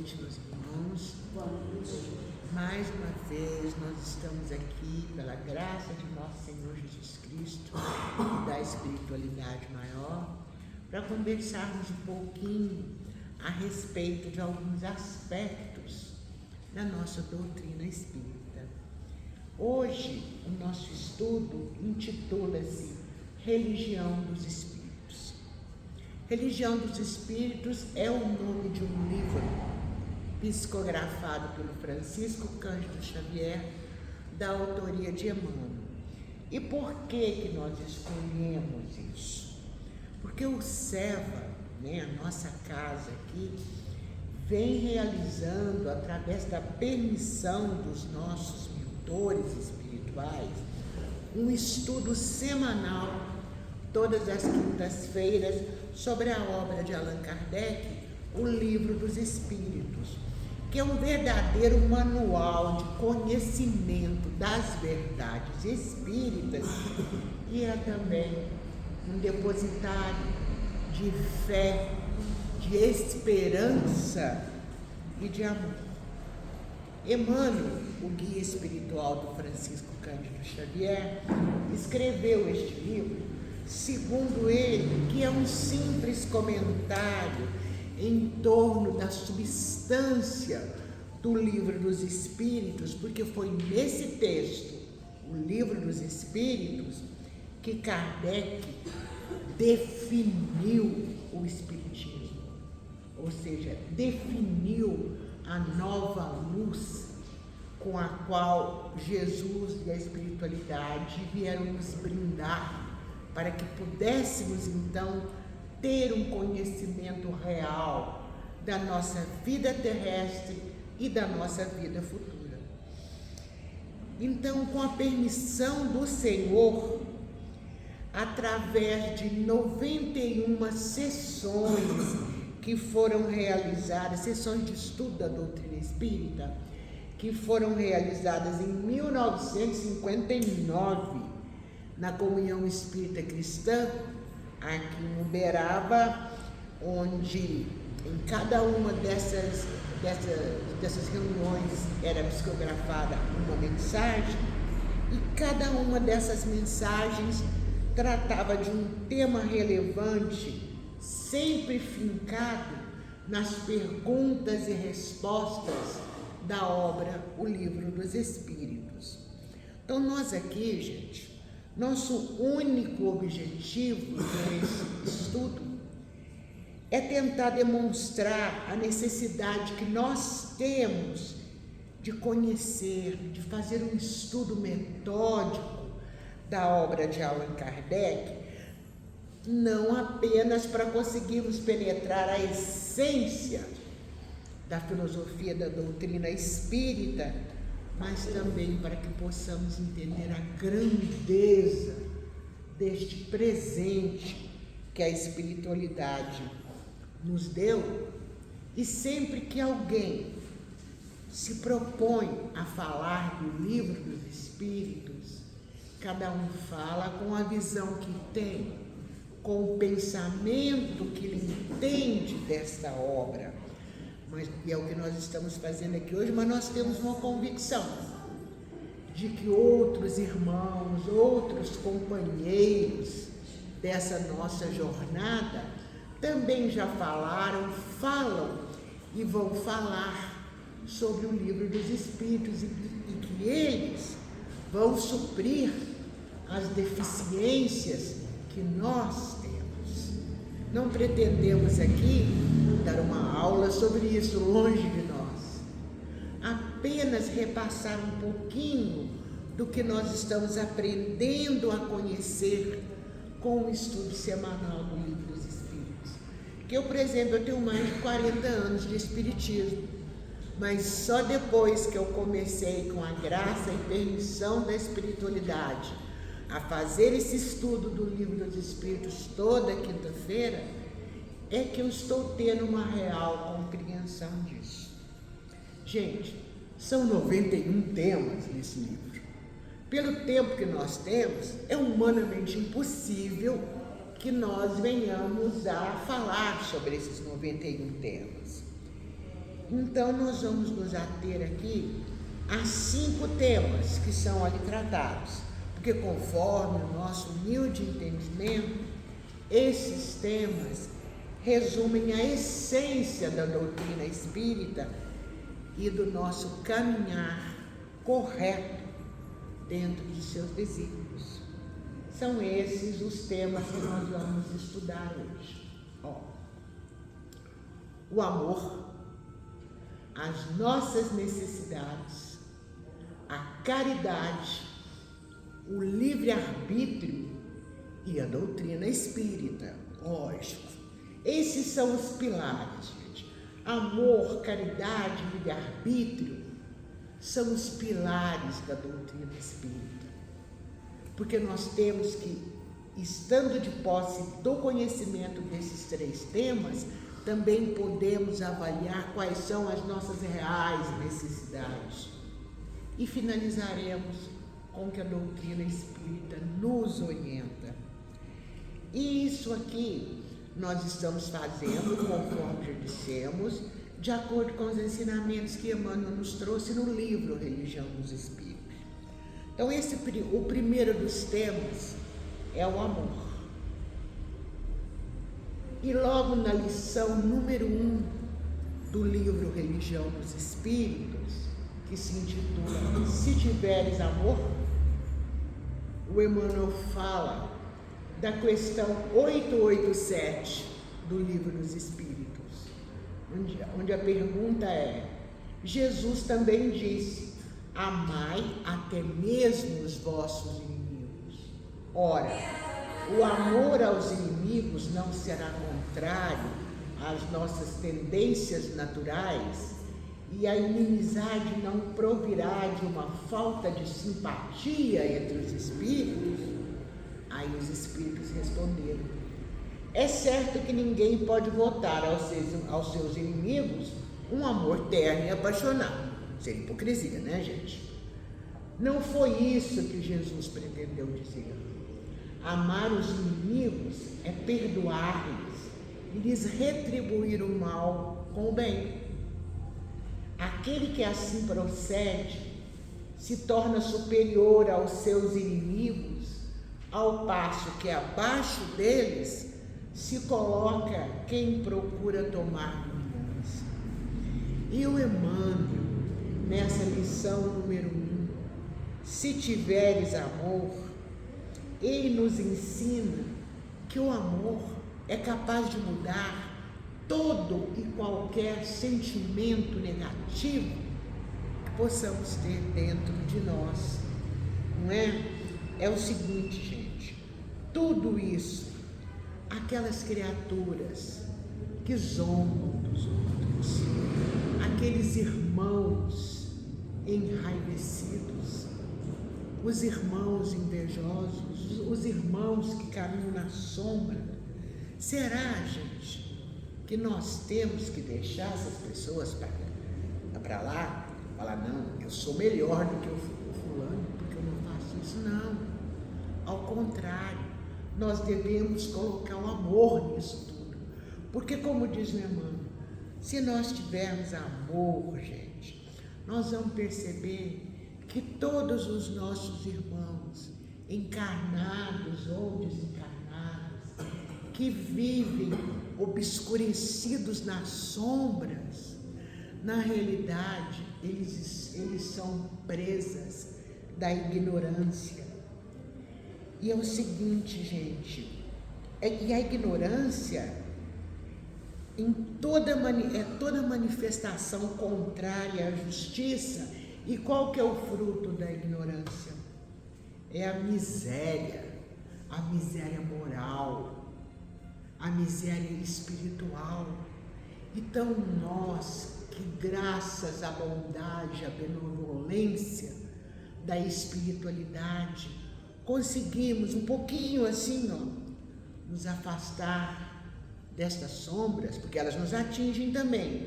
noite, meus irmãos. Mais uma vez nós estamos aqui pela graça de nosso Senhor Jesus Cristo e da espiritualidade maior para conversarmos um pouquinho a respeito de alguns aspectos da nossa doutrina espírita. Hoje o nosso estudo intitula-se Religião dos Espíritos. Religião dos Espíritos é o nome de um livro psicografado pelo Francisco Cândido Xavier, da autoria de Emmanuel. E por que nós escolhemos isso? Porque o SEVA, a nossa casa aqui, vem realizando, através da permissão dos nossos mentores espirituais, um estudo semanal, todas as quintas-feiras, sobre a obra de Allan Kardec, o Livro dos Espíritos, que é um verdadeiro manual de conhecimento das verdades espíritas e é também um depositário de fé, de esperança e de amor. Emmanuel, o guia espiritual do Francisco Cândido Xavier, escreveu este livro, segundo ele, que é um simples comentário em torno da substância do Livro dos Espíritos, porque foi nesse texto, o Livro dos Espíritos, que Kardec definiu o Espiritismo, ou seja, definiu a nova luz com a qual Jesus e a espiritualidade vieram nos brindar, para que pudéssemos então ter um conhecimento real da nossa vida terrestre e da nossa vida futura. Então, com a permissão do Senhor, através de 91 sessões que foram realizadas, sessões de estudo da doutrina espírita, que foram realizadas em 1959, na Comunhão Espírita Cristã, aqui em Uberaba, onde em cada uma dessas reuniões era psicografada uma mensagem, e cada uma dessas mensagens tratava de um tema relevante, sempre fincado nas perguntas e respostas da obra O Livro dos Espíritos. Então nós aqui, gente, nosso único objetivo nesse estudo é tentar demonstrar a necessidade que nós temos de conhecer, de fazer um estudo metódico da obra de Allan Kardec, não apenas para conseguirmos penetrar a essência da filosofia da doutrina espírita, mas também para que possamos entender a grandeza deste presente que a espiritualidade nos deu. E sempre que alguém se propõe a falar do Livro dos Espíritos, cada um fala com a visão que tem, com o pensamento que ele entende desta obra. E é o que nós estamos fazendo aqui hoje, mas nós temos uma convicção de que outros irmãos, outros companheiros dessa nossa jornada também já falaram, falam e vão falar sobre o Livro dos Espíritos e que eles vão suprir as deficiências que nós temos. Não pretendemos aqui dar uma aula sobre isso, longe de nós. Apenas repassar um pouquinho do que nós estamos aprendendo a conhecer com o estudo semanal do Livro dos Espíritos. Que eu, por exemplo, eu tenho mais de 40 anos de espiritismo, mas só depois que eu comecei, com a graça e permissão da espiritualidade, a fazer esse estudo do Livro dos Espíritos toda quinta-feira, é que eu estou tendo uma real compreensão disso. Gente, são 91 temas nesse livro. Pelo tempo que nós temos, é humanamente impossível que nós venhamos a falar sobre esses 91 temas. Então, nós vamos nos ater aqui a 5 temas que são ali tratados, porque conforme o nosso humilde entendimento, esses temas resumem a essência da doutrina espírita e do nosso caminhar correto dentro de seus desígnios. São esses os temas que nós vamos estudar hoje. O amor, as nossas necessidades, a caridade, o livre-arbítrio e a doutrina espírita, lógico. Esses são os pilares, gente. Amor, caridade, livre-arbítrio são os pilares da doutrina espírita. Porque nós temos que, estando de posse do conhecimento desses 3 temas, também podemos avaliar quais são as nossas reais necessidades. E finalizaremos com o que a doutrina espírita nos orienta. E isso aqui nós estamos fazendo, conforme já dissemos, de acordo com os ensinamentos que Emmanuel nos trouxe no livro Religião dos Espíritos. Então, o primeiro dos temas é o amor. E logo na lição número 1 do livro Religião dos Espíritos, que se intitula Se Tiveres Amor, o Emmanuel fala da questão 887 do livro dos Espíritos, onde a pergunta é: Jesus também disse, amai até mesmo os vossos inimigos. Ora, o amor aos inimigos não será contrário às nossas tendências naturais, e a inimizade não provirá de uma falta de simpatia entre os espíritos? Aí os espíritos responderam: é certo que ninguém pode votar aos seus inimigos um amor terno e apaixonado. Seria hipocrisia, né, gente? Não foi isso que Jesus pretendeu dizer. Amar os inimigos é perdoar-lhes e lhes retribuir o mal com o bem. Aquele que assim procede se torna superior aos seus inimigos, ao passo que abaixo deles se coloca quem procura tomar vingança. E o Emmanuel, nessa lição número 1, se tiveres amor, ele nos ensina que o amor é capaz de mudar todo e qualquer sentimento negativo que possamos ter dentro de nós, não é? É o seguinte, gente, tudo isso, aquelas criaturas que zombam dos outros, aqueles irmãos enraivecidos, os irmãos invejosos, os irmãos que caminham na sombra, será, gente, que nós temos que deixar essas pessoas para lá, falar, não, eu sou melhor do que o fulano, porque eu não faço isso? Não, ao contrário, nós devemos colocar o amor nisso tudo, porque como diz o Emmanuel, se nós tivermos amor, gente, nós vamos perceber que todos os nossos irmãos, encarnados ou desencarnados, que vivem obscurecidos nas sombras, na realidade, eles são presas da ignorância. E é o seguinte, gente, e a ignorância é toda manifestação contrária à justiça. E qual que é o fruto da ignorância? É a miséria moral, a miséria espiritual. Então nós, que graças à bondade, à benevolência da espiritualidade, conseguimos um pouquinho assim, nos afastar destas sombras, porque elas nos atingem também,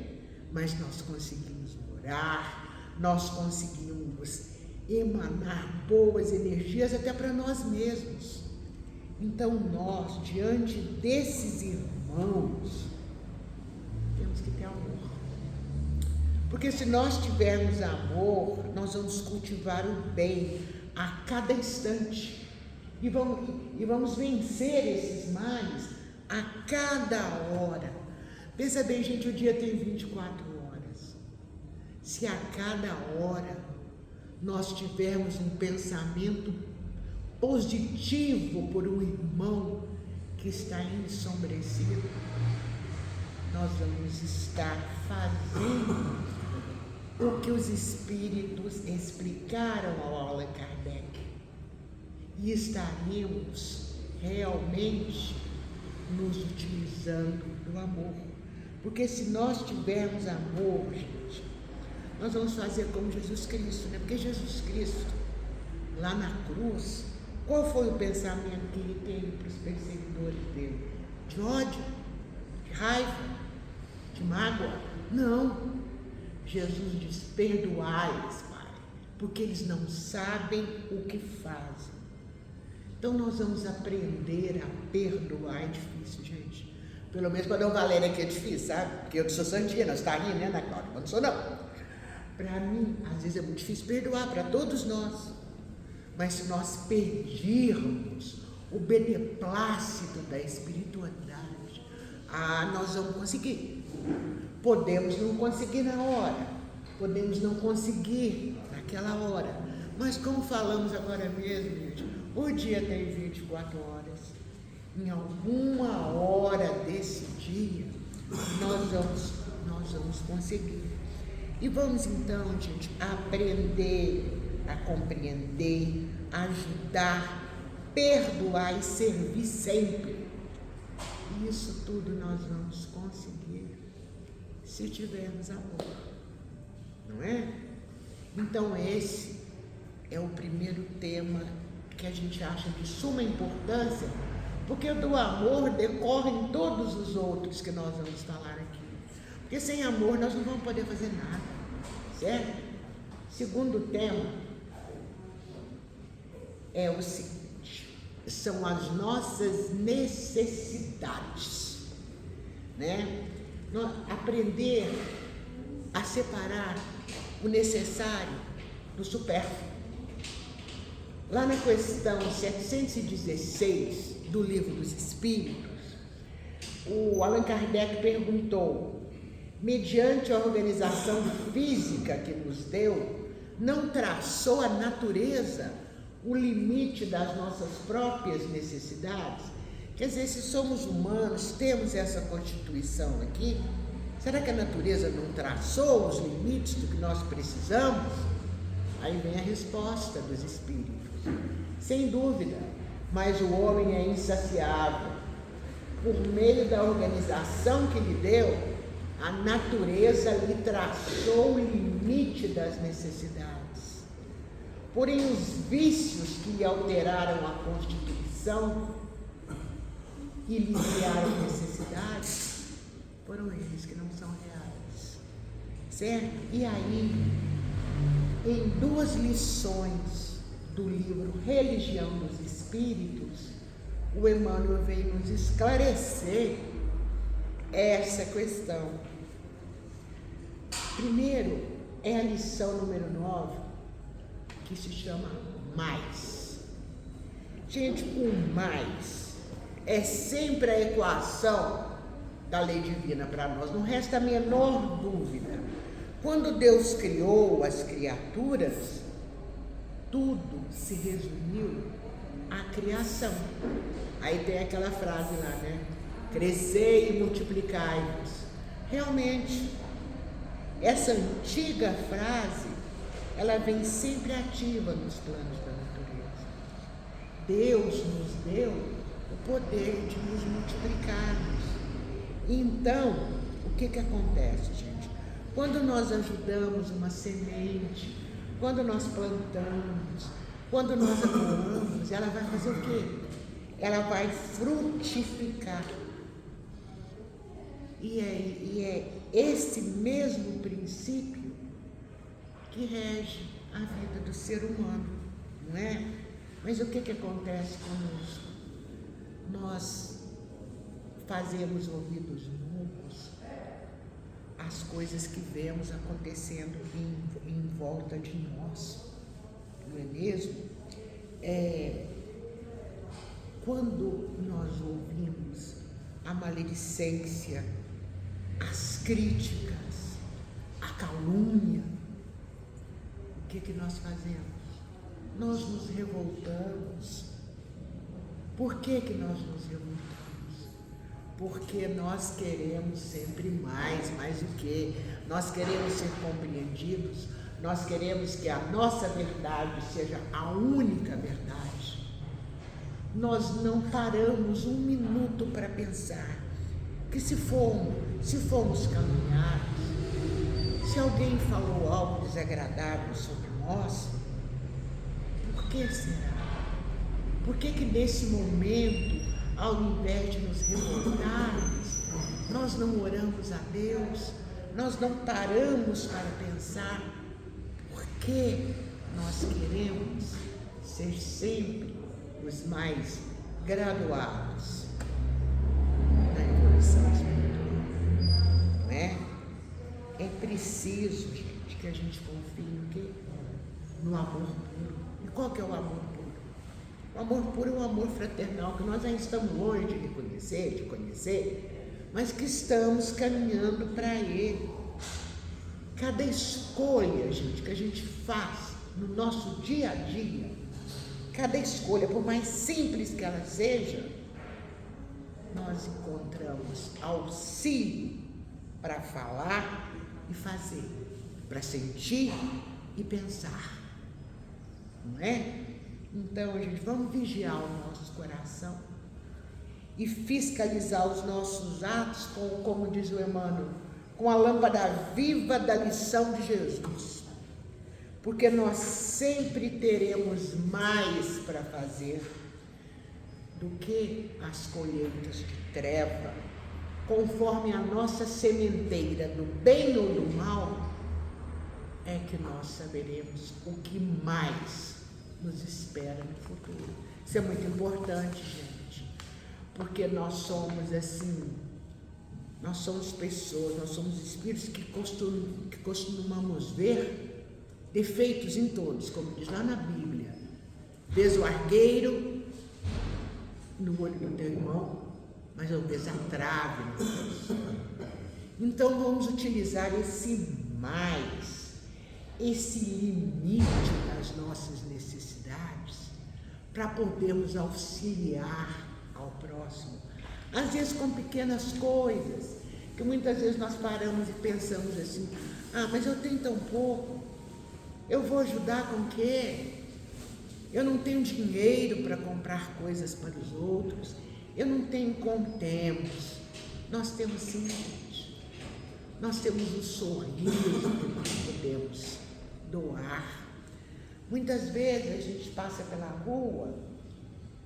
mas nós conseguimos orar, nós conseguimos emanar boas energias até para nós mesmos. Então nós, diante desses irmãos, temos que ter amor. Porque se nós tivermos amor, nós vamos cultivar o bem a cada instante. E vamos vencer esses males a cada hora. Pensa bem, gente, o dia tem 24 horas. Se a cada hora nós tivermos um pensamento positivo por um irmão que está ensombrecido, nós vamos estar fazendo o que os espíritos explicaram ao Allan Kardec. E estaremos realmente nos utilizando do amor. Porque se nós tivermos amor, gente, nós vamos fazer como Jesus Cristo, né? Porque Jesus Cristo, lá na cruz, qual foi o pensamento que ele teve para os perseguidores dele? De ódio? De raiva? De mágoa? Não. Jesus diz: perdoai-lhes, Pai, porque eles não sabem o que fazem. Então nós vamos aprender a perdoar. É difícil, gente. Pelo menos para a Dona Valéria que é difícil, sabe? Porque eu sou santina, você está rindo, né, Ana Cláudia? Eu não sou, não. Para mim, às vezes é muito difícil perdoar, para todos nós. Mas se nós pedirmos o beneplácito da espiritualidade, nós vamos conseguir. Podemos não conseguir na hora, podemos não conseguir naquela hora, mas como falamos agora mesmo, gente, o dia tem 24 horas. Em alguma hora desse dia, nós vamos conseguir. E vamos então, gente, aprender a compreender, ajudar, perdoar e servir sempre. E isso tudo nós vamos conseguir se tivermos amor, não é? Então esse é o primeiro tema que a gente acha de suma importância, porque do amor decorrem todos os outros que nós vamos falar aqui. Porque sem amor nós não vamos poder fazer nada, certo? Segundo tema é o seguinte: são as nossas necessidades, né? Aprender a separar o necessário do supérfluo. Lá na questão 716 do Livro dos Espíritos, o Allan Kardec perguntou: mediante a organização física que nos deu, não traçou a natureza o limite das nossas próprias necessidades? Quer dizer, se somos humanos, temos essa constituição aqui, será que a natureza não traçou os limites do que nós precisamos? Aí vem a resposta dos espíritos: sem dúvida, mas o homem é insaciável. Por meio da organização que lhe deu, a natureza lhe traçou o limite das necessidades. Porém, os vícios que lhe alteraram a constituição e lhe criaram necessidades, foram eles que não são reais, certo? E aí, em 2 lições do livro Religião dos Espíritos, o Emmanuel vem nos esclarecer essa questão. Primeiro é a lição número 9, que se chama mais. Gente, o mais é sempre a equação da lei divina para nós, não resta a menor dúvida. Quando Deus criou as criaturas, tudo se resumiu à criação. Aí tem aquela frase lá, né? Crescei e multiplicai-vos. Realmente, essa antiga frase, ela vem sempre ativa nos planos da natureza. Deus nos deu o poder de nos multiplicarmos. Então, o que acontece, gente? Quando nós ajudamos uma semente, quando nós plantamos, quando nós apoiamos, ela vai fazer o quê? Ela vai frutificar. E é esse mesmo princípio que rege a vida do ser humano, não é? Mas o que acontece conosco? Nós fazemos ouvidos mudos as coisas que vemos acontecendo em volta de nós, não é mesmo? Quando nós ouvimos a maledicência, as críticas, a calúnia, o que nós fazemos? Nós nos revoltamos. Por que nós nos revoltamos? Porque nós queremos sempre mais o quê? Nós queremos ser compreendidos, nós queremos que a nossa verdade seja a única verdade. Nós não paramos um minuto para pensar que se fomos caluniados, se alguém falou algo desagradável sobre nós, por que será? Por que nesse momento, ao invés de nos revoltarmos, nós não oramos a Deus, nós não paramos para pensar por que nós queremos ser sempre os mais graduados na evolução espiritual, não é? É preciso, gente, que a gente confie no quê? No amor puro. E qual que é o amor puro? O amor puro é o amor fraternal, que nós ainda estamos longe de reconhecer, de conhecer, mas que estamos caminhando para ele. Cada escolha, gente, que a gente faz no nosso dia a dia, cada escolha, por mais simples que ela seja, nós encontramos auxílio para falar e fazer, para sentir e pensar, não é? Então, gente, vamos vigiar o nosso coração e fiscalizar os nossos atos como diz o Emmanuel, com a lâmpada viva da lição de Jesus. Porque nós sempre teremos mais para fazer do que as colheitas de treva, conforme a nossa sementeira do bem ou do mal, é que nós saberemos o que mais nos espera no futuro. Isso é muito importante, gente, porque nós somos assim, nós somos pessoas, nós somos espíritos que costumamos ver defeitos em todos, como diz lá na Bíblia. Vês o argueiro no olho do teu irmão, mas eu vejo a trave no teu. Então vamos utilizar esse mais, esse limite das nossas necessidades, para podermos auxiliar ao próximo. Às vezes com pequenas coisas, que muitas vezes nós paramos e pensamos assim, mas eu tenho tão pouco, eu vou ajudar com o quê? Eu não tenho dinheiro para comprar coisas para os outros, eu não tenho como temos. Nós temos sim, gente. Nós temos um sorriso que nós podemos doar. Muitas vezes a gente passa pela rua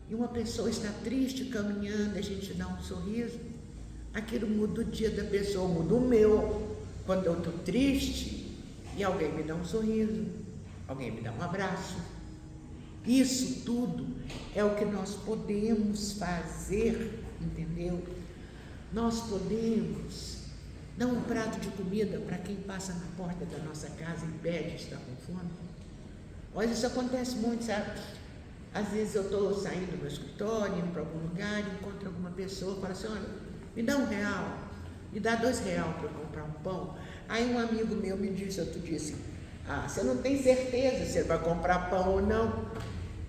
e uma pessoa está triste caminhando, a gente dá um sorriso, aquilo muda o dia da pessoa, muda o meu. Quando eu estou triste e alguém me dá um sorriso, alguém me dá um abraço, isso tudo é o que nós podemos fazer, entendeu? Nós podemos dar um prato de comida para quem passa na porta da nossa casa e pede, está com fome. Olha, isso acontece muito, sabe? Às vezes eu estou saindo do meu escritório, indo para algum lugar, encontro alguma pessoa, fala assim, olha, me dá R$1, me dá R$2 para eu comprar um pão. Aí um amigo meu me disse outro dia assim, você não tem certeza se ele vai comprar pão ou não?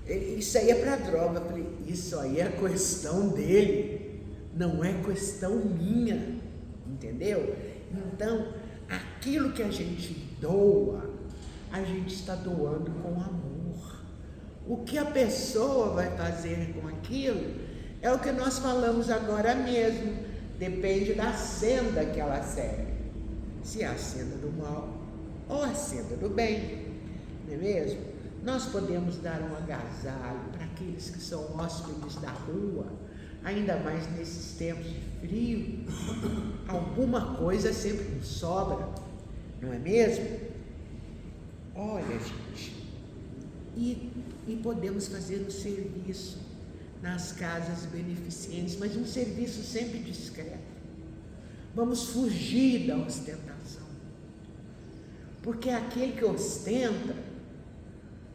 Isso aí é para droga. Eu falei, isso aí é questão dele, não é questão minha, entendeu? Então, aquilo que a gente doa, a gente está doando com amor. O que a pessoa vai fazer com aquilo é o que nós falamos agora mesmo, depende da senda que ela segue, se é a senda do mal ou a senda do bem, não é mesmo? Nós podemos dar um agasalho para aqueles que são hóspedes da rua, ainda mais nesses tempos de frio. Alguma coisa sempre nos sobra, não é mesmo? Olha, gente, e podemos fazer um serviço nas casas beneficentes, mas um serviço sempre discreto. Vamos fugir da ostentação. Porque aquele que ostenta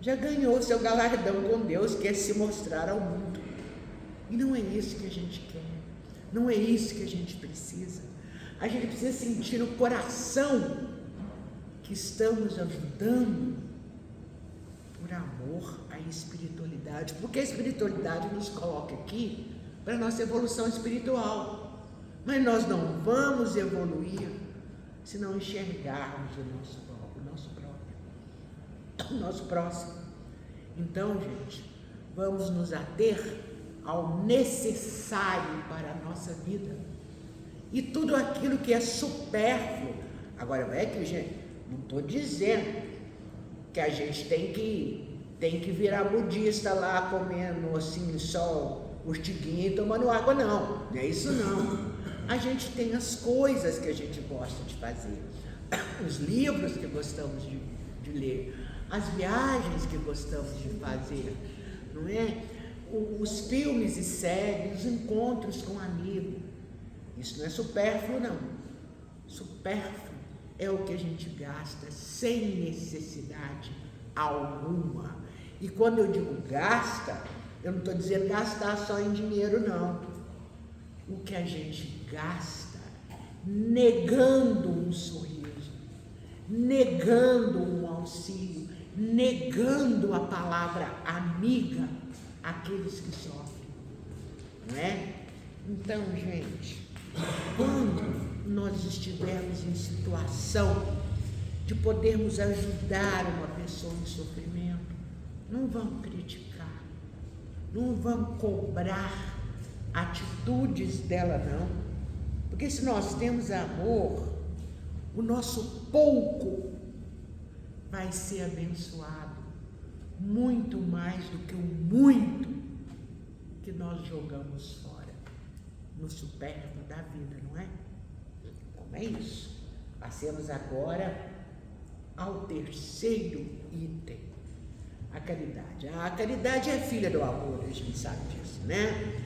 já ganhou seu galardão com Deus, que é se mostrar ao mundo. E não é isso que a gente quer. Não é isso que a gente precisa. A gente precisa sentir no coração que estamos ajudando por amor à espiritualidade. Porque a espiritualidade nos coloca aqui para a nossa evolução espiritual. Mas nós não vamos evoluir se não enxergarmos o nosso próximo. Então, gente, vamos nos ater ao necessário para a nossa vida. E tudo aquilo que é supérfluo. Agora, não é que, gente, não estou dizendo que a gente tem que virar budista lá, comendo assim, só urtiguinha e tomando água, não. Não é isso não. A gente tem as coisas que a gente gosta de fazer, os livros que gostamos de ler, as viagens que gostamos de fazer, não é? Os filmes e séries, os encontros com amigos. Isso não é supérfluo, não. Supérfluo é o que a gente gasta sem necessidade alguma. E quando eu digo gasta, eu não estou dizendo gastar só em dinheiro, não. O que a gente gasta negando um sorriso, negando um auxílio, negando a palavra amiga àqueles que sofrem, não é? Então, gente, quando nós estivermos em situação de podermos ajudar uma pessoa em sofrimento, não vamos criticar, não vamos cobrar atitudes dela, não. Porque se nós temos amor, o nosso pouco vai ser abençoado muito mais do que o muito que nós jogamos fora no supérfluo da vida, não é? Então é isso. Passemos agora ao terceiro item, a caridade. A caridade é filha do amor, a gente sabe disso, né?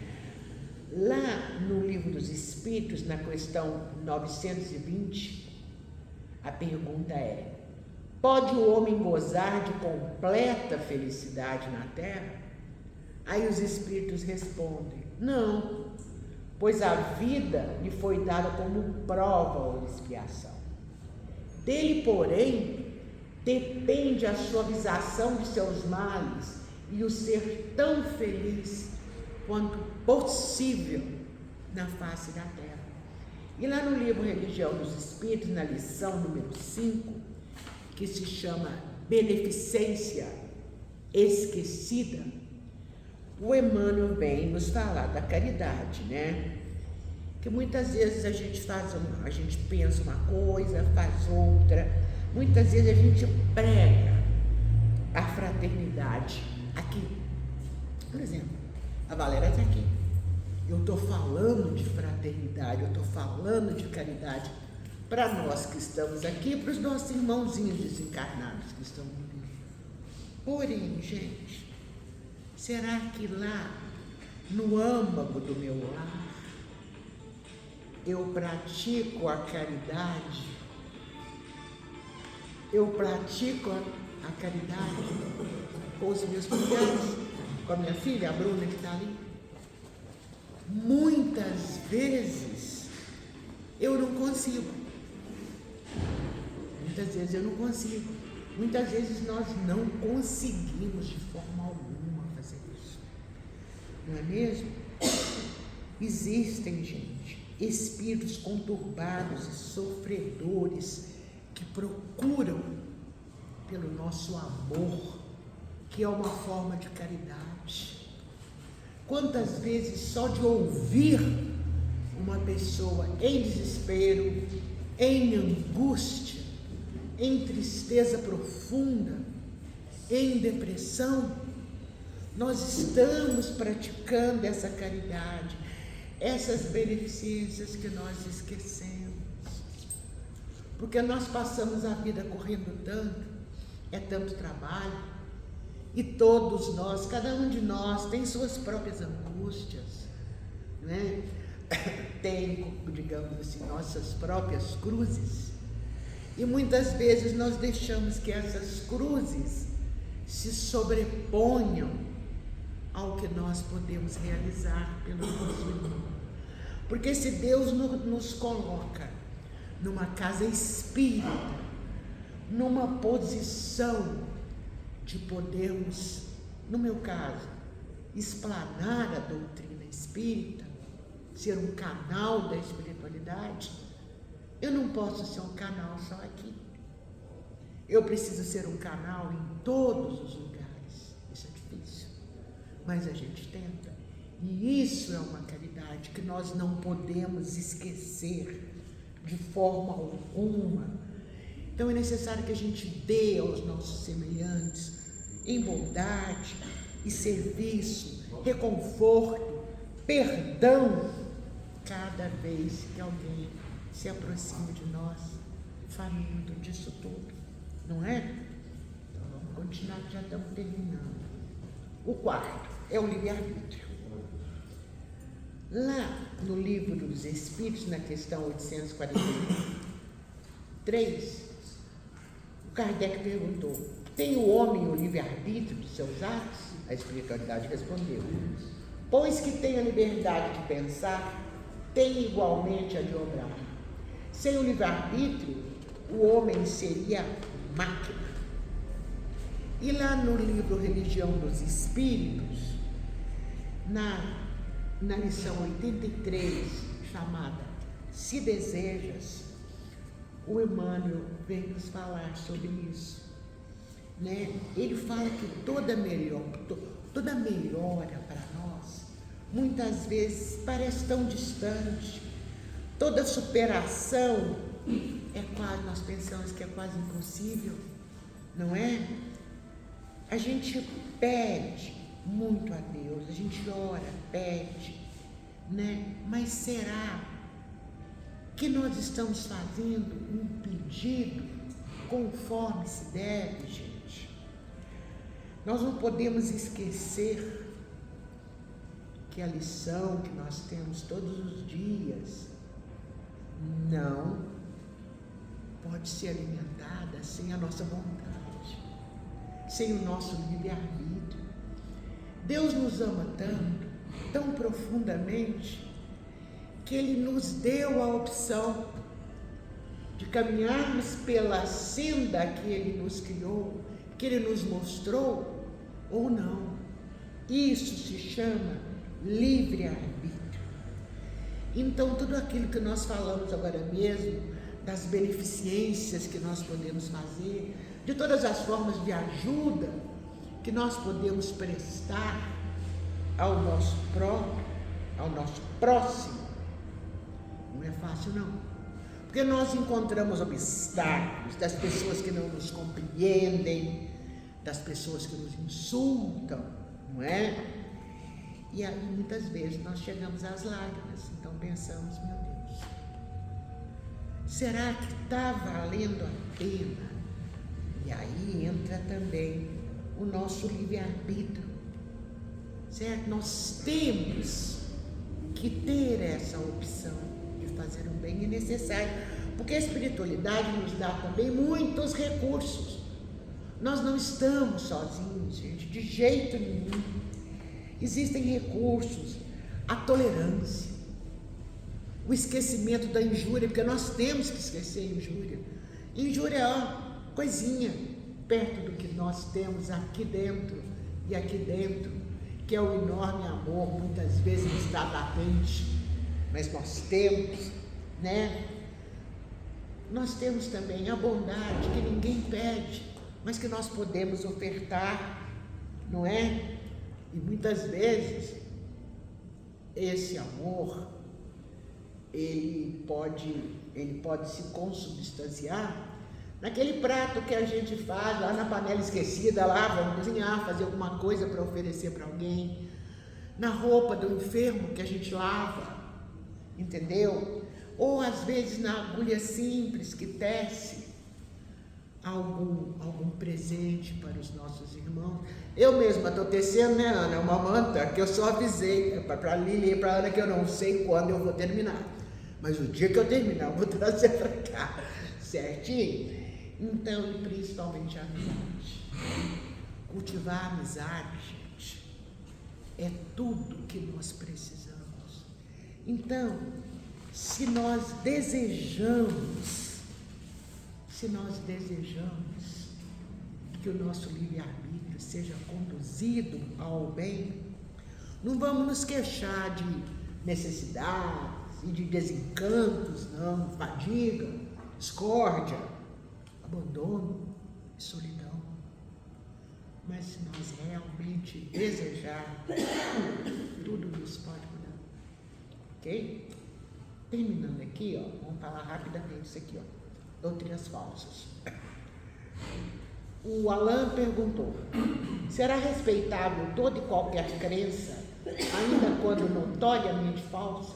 Lá no Livro dos Espíritos, na questão 920, a pergunta é: pode o homem gozar de completa felicidade na terra? Aí os Espíritos respondem: não, pois a vida lhe foi dada como prova ou expiação. Dele, porém, depende a suavização de seus males e o ser tão feliz quanto possível na face da terra. E lá no livro Religião dos Espíritos, na lição número 5, que se chama Beneficência Esquecida, o Emmanuel vem nos falar da caridade, né? Que muitas vezes a gente pensa uma coisa, faz outra. Muitas vezes a gente prega a fraternidade aqui. Por exemplo, a Valéria está aqui. Eu estou falando de fraternidade, eu estou falando de caridade para nós que estamos aqui, para os nossos irmãozinhos desencarnados que estão no livro. Porém, gente, será que lá no âmago do meu lar eu pratico a caridade? Eu pratico a caridade com os meus filhos, com a minha filha, a Bruna, que está ali? Muitas vezes eu não consigo. Muitas vezes eu não consigo. Muitas vezes nós não conseguimos de forma alguma fazer isso. Não é mesmo? Existem, gente, espíritos conturbados e sofredores que procuram pelo nosso amor, que é uma forma de caridade. Quantas vezes só de ouvir uma pessoa em desespero, em angústia, em tristeza profunda, em depressão, nós estamos praticando essa caridade, essas beneficências que nós esquecemos. Porque nós passamos a vida correndo tanto, é tanto trabalho, e todos nós, cada um de nós tem suas próprias angústias, né? têm, digamos assim, nossas próprias cruzes, e muitas vezes nós deixamos que essas cruzes se sobreponham ao que nós podemos realizar pelo nosso irmão. Porque se Deus nos coloca numa casa espírita, numa posição de podermos, no meu caso, explanar a doutrina espírita, ser um canal da espiritualidade, eu não posso ser um canal só aqui. Eu preciso ser um canal em todos os lugares. Isso é difícil, mas a gente tenta. E isso é uma caridade que nós não podemos esquecer de forma alguma. Então é necessário que a gente dê aos nossos semelhantes em bondade e serviço, reconforto, perdão, cada vez que alguém se aproxima de nós, faminto disso tudo, não é? Então vamos continuar, já estamos terminando. O quarto é o livre-arbítrio. Lá no Livro dos Espíritos, na questão 843, o Kardec perguntou: tem o homem o livre-arbítrio de seus atos? A espiritualidade respondeu: pois que tem a liberdade de pensar, tem igualmente a de obrar. Sem o livre-arbítrio, o homem seria máquina. E lá no livro Religião dos Espíritos, na lição 83, chamada Se Desejas, o Emmanuel vem nos falar sobre isso, né? Ele fala que toda melhora para nós, muitas vezes parece tão distante. Toda superação nós pensamos que é quase impossível, não é? A gente pede muito a Deus, a gente ora, pede, né? Mas será que nós estamos fazendo um pedido conforme se deve, gente? Nós não podemos esquecer que a lição que nós temos todos os dias não pode ser alimentada sem a nossa vontade, sem o nosso livre-arbítrio. Deus nos ama tanto, tão profundamente, que Ele nos deu a opção de caminharmos pela senda que Ele nos criou, que Ele nos mostrou, ou não. Isso se chama livre-arbítrio. Então, tudo aquilo que nós falamos agora mesmo, das beneficências que nós podemos fazer, de todas as formas de ajuda que nós podemos prestar ao nosso próprio, ao nosso próximo, não é fácil não, porque nós encontramos obstáculos das pessoas que não nos compreendem, das pessoas que nos insultam, não é? E aí muitas vezes nós chegamos às lágrimas, então pensamos, meu Deus, será que está valendo a pena? E aí entra também o nosso livre-arbítrio, certo? Nós temos que ter essa opção de fazer o bem, é necessário, porque a espiritualidade nos dá também muitos recursos. Nós não estamos sozinhos, gente, de jeito nenhum. Existem recursos, a tolerância, o esquecimento da injúria, porque nós temos que esquecer a injúria. Injúria é uma coisinha perto do que nós temos aqui dentro, e aqui dentro, que é o enorme amor, muitas vezes está latente, mas nós temos, né? Nós temos também a bondade que ninguém pede, mas que nós podemos ofertar, não é? E muitas vezes esse amor ele pode se consubstanciar naquele prato que a gente faz lá na panela esquecida, lá vamos cozinhar, fazer alguma coisa para oferecer para alguém, na roupa do enfermo que a gente lava, entendeu? Ou às vezes na agulha simples que tece, algum presente para os nossos irmãos. Eu mesma estou tecendo, né, Ana, uma manta que eu só avisei para a Lili e para a Ana que eu não sei quando eu vou terminar. Mas o dia que eu terminar, eu vou trazer para cá, certinho? Então, e principalmente a amizade. Cultivar a amizade, gente, é tudo que nós precisamos. Então, se nós desejamos que o nosso livre-arbítrio seja conduzido ao bem, não vamos nos queixar de necessidades e de desencantos, não, fadiga, discórdia, abandono e solidão. Mas se nós realmente desejarmos, tudo nos pode mudar. Ok? Terminando aqui, ó, vamos falar rapidamente isso aqui, ó, doutrinas falsas. O Alain perguntou: será respeitável toda e qualquer crença, ainda quando notoriamente falsa?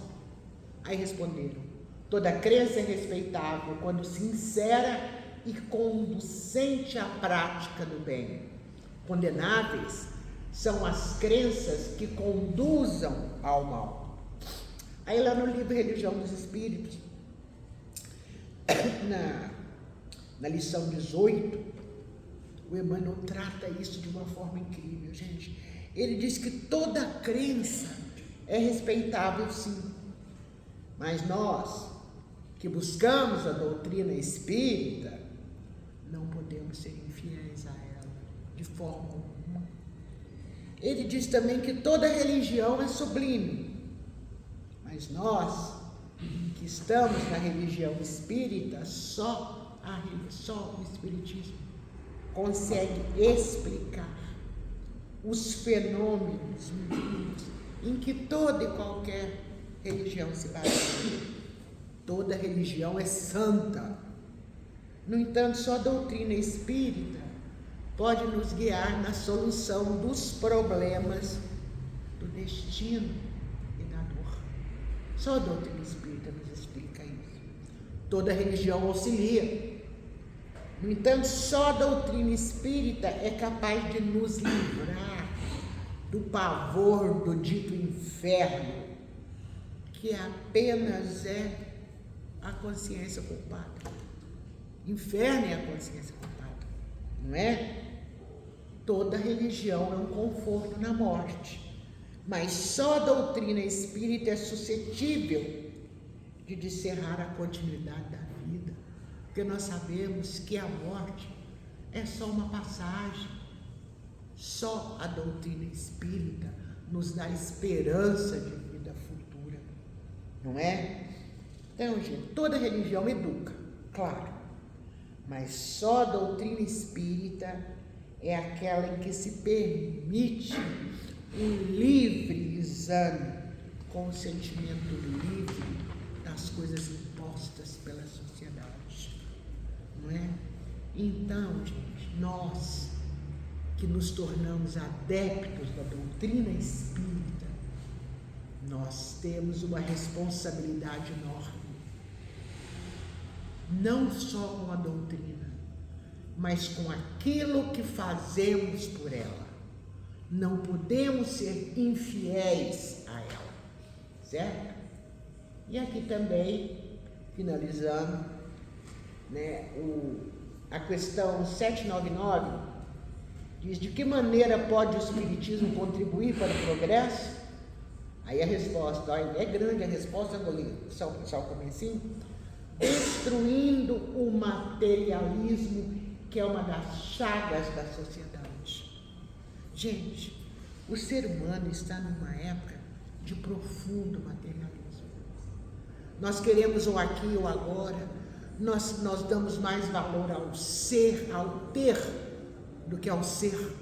Aí responderam: toda crença é respeitável quando sincera e conducente à prática do bem. Condenáveis são as crenças que conduzam ao mal. Aí lá no livro Religião dos Espíritos, na lição 18, o Emmanuel trata isso de uma forma incrível, gente. Ele diz que toda crença é respeitável, sim, mas nós que buscamos a doutrina espírita não podemos ser infiéis a ela de forma alguma. Ele diz também que toda religião é sublime, mas nós que estamos na religião espírita, só o Espiritismo consegue explicar os fenômenos em que toda e qualquer religião se baseia. Toda religião é santa. No entanto, só a doutrina espírita pode nos guiar na solução dos problemas do destino e da dor. Só a doutrina espírita nos explica isso. Toda religião auxilia. No entanto, só a doutrina espírita é capaz de nos livrar do pavor do dito inferno, que apenas é a consciência culpada. Inferno é a consciência culpada, não é? Toda religião é um conforto na morte, mas só a doutrina espírita é suscetível de descerrar a continuidade da vida, porque nós sabemos que a morte é só uma passagem. Só a doutrina espírita nos dá esperança de vida futura, não é? Então, gente, toda religião educa, claro, mas só a doutrina espírita é aquela em que se permite um livre exame, com o sentimento livre das coisas impostas pela sociedade, não é? Então, gente, nós que nos tornamos adeptos da doutrina espírita, nós temos uma responsabilidade enorme, não só com a doutrina, mas com aquilo que fazemos por ela. Não podemos ser infiéis a ela, certo? E aqui também, finalizando, né, a questão 799 diz: de que maneira pode o Espiritismo contribuir para o progresso? Aí a resposta, ó, é grande a resposta, vou ler só o comecinho. Destruindo o materialismo, que é uma das chagas da sociedade. Gente, o ser humano está numa época de profundo materialismo. Nós queremos o aqui e o agora, nós damos mais valor ao ser, ao ter, do que ao ser.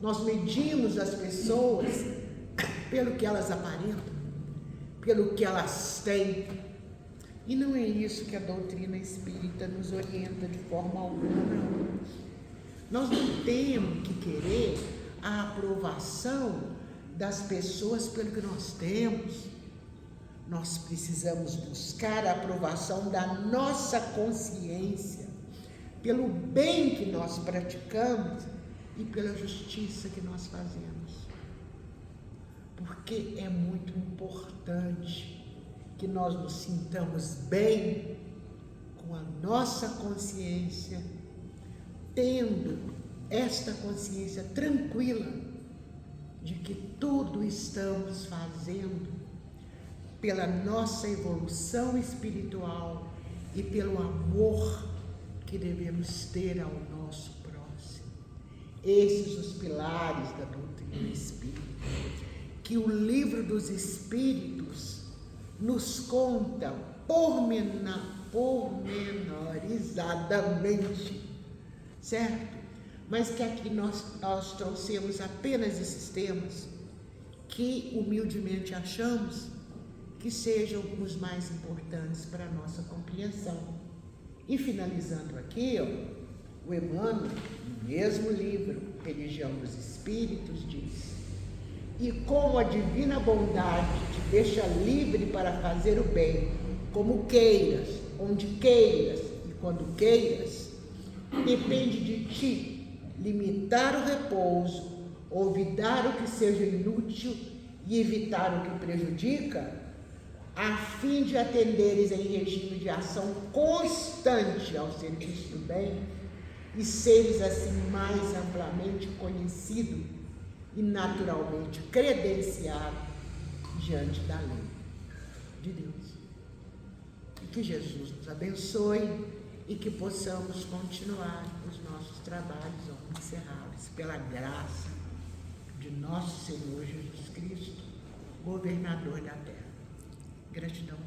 Nós medimos as pessoas pelo que elas aparentam, pelo que elas têm. E não é isso que a doutrina espírita nos orienta de forma alguma, não. Nós não temos que querer a aprovação das pessoas pelo que nós temos. Nós precisamos buscar a aprovação da nossa consciência, pelo bem que nós praticamos e pela justiça que nós fazemos. Porque é muito importante que nós nos sintamos bem com a nossa consciência, tendo esta consciência tranquila de que tudo estamos fazendo pela nossa evolução espiritual e pelo amor que devemos ter ao nosso próximo. Esses os pilares da doutrina espírita, que o Livro dos Espíritos nos conta pormenorizadamente, certo? Mas que aqui nós trouxemos apenas esses temas que humildemente achamos que sejam os mais importantes para a nossa compreensão. E finalizando aqui, o Emmanuel, no mesmo livro, Religião dos Espíritos, diz: e como a divina bondade te deixa livre para fazer o bem, como queiras, onde queiras e quando queiras, depende de ti limitar o repouso, olvidar o que seja inútil e evitar o que prejudica, a fim de atenderes em regime de ação constante ao serviço do bem e seres assim mais amplamente conhecido e naturalmente credenciado diante da lei de Deus. E que Jesus nos abençoe e que possamos continuar os nossos trabalhos ao encerrá-los pela graça de nosso Senhor Jesus Cristo, governador da terra. Gratidão.